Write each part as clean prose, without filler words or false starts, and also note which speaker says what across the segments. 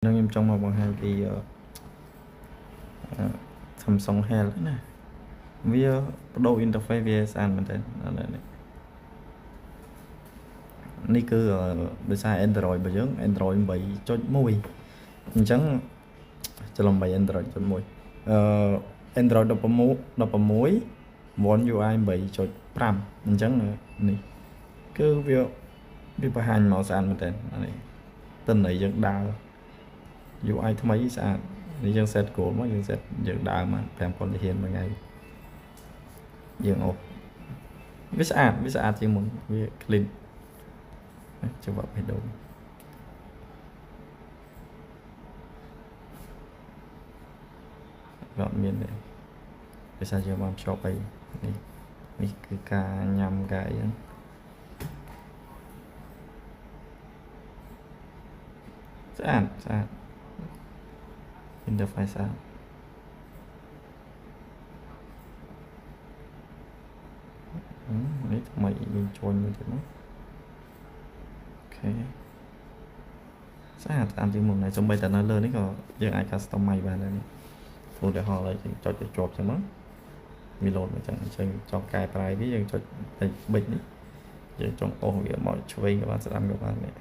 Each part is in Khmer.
Speaker 1: នឹងខ្ញុំចង់មកបង្ហាញពីSamsung Health ណាវាបដូរ interface វាស្អាតមែនទែននេះគឺដោយសារ Android របស់យើង Android 8.1 អញ្ចឹងច្រឡំ3 Android 8.1 Android 16 One UI 8.5 អញ្ចឹងនេះគឺវាបង្ហាញមកស្អាតមែនទែននេះតន័យយើងដើរ UI ថ្មីស្អាតនេះយើង set goal មកយើង set យើងដើរមក 5000 ទាហានមួយថ្ងៃយើងអូវាស្អាតជាងមុនវា clean ច្បាប់បេះដូងអត់មានទេដោយសារយើងបានភ្ជាប់អីនេះគឺការញ៉ាំការអីហ្នឹងស្អាត interface ស្អាតនេះថ្មីយើងជួយមួយទៀតមកអូខេស្អាតជាងមុនហើយសូម្បីតែនៅលើនេះក៏យើងអាច customize បានដែរនេះឧទាហរណ៍ឲ្យចុចទៅជាប់ចឹងមកវាលោតមកចឹងចង់កែប្រែវាយើងចុចតែប៊ិចនេះយើងចង់អូសវាមកឆ្វេងក៏បានស្ដាំក៏បាននេះ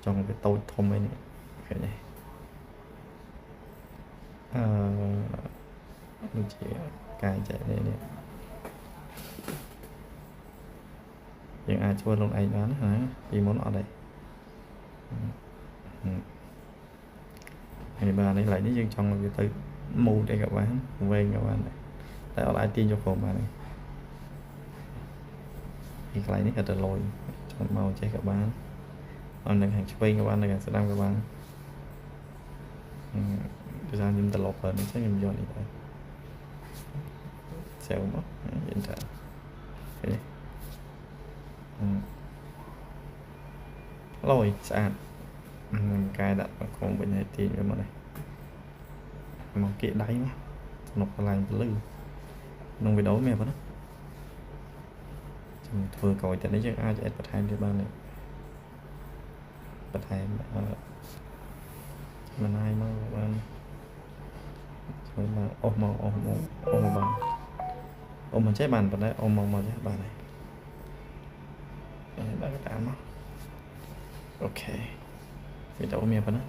Speaker 1: ចង់វាតូចធំអីនេះឃើញទេដូចជាកាយចែកនេះយើងអាចធ្វើខ្លួនឯងបានណាពីមុនអត់ទេហើយបាទនេះឡើយនេះយើងចង់វាទៅមូតអីក៏បានវែងក៏បានតែអត់អាចទាញយកក្រុមបានទេពីកន្លែងនេះក៏ទៅលយចង់មកចេះក៏បានអត់នៅខាងឆ្វេងក៏បាននៅខាងស្ដាំក៏បានគឺថាខ្ញុំត្រឡប់ទៅនេះចឹងខ្ញុំយកនេះទៅសេវមកយន្តរនេះលយស្អាតមិនកែដាក់បង្គំវិញឲ្យទាញវាមកនេះមកគៀកដៃមកស្នុកកន្លែងពលឺក្នុងវីដេអូមានប៉ុណ្ណាចាំធ្វើក្រោយតែនេះយើងអាចអេដបន្ថែមទៀតបាននេះបន្ថែមមិនហើយមកបានធ្វើមកអូសមកបានអូមិនចេះបានប៉ុន្តែអូមកចេះបានហើយដាក់តាមមកអូខេវីដេអូមានប៉ុណ្ណា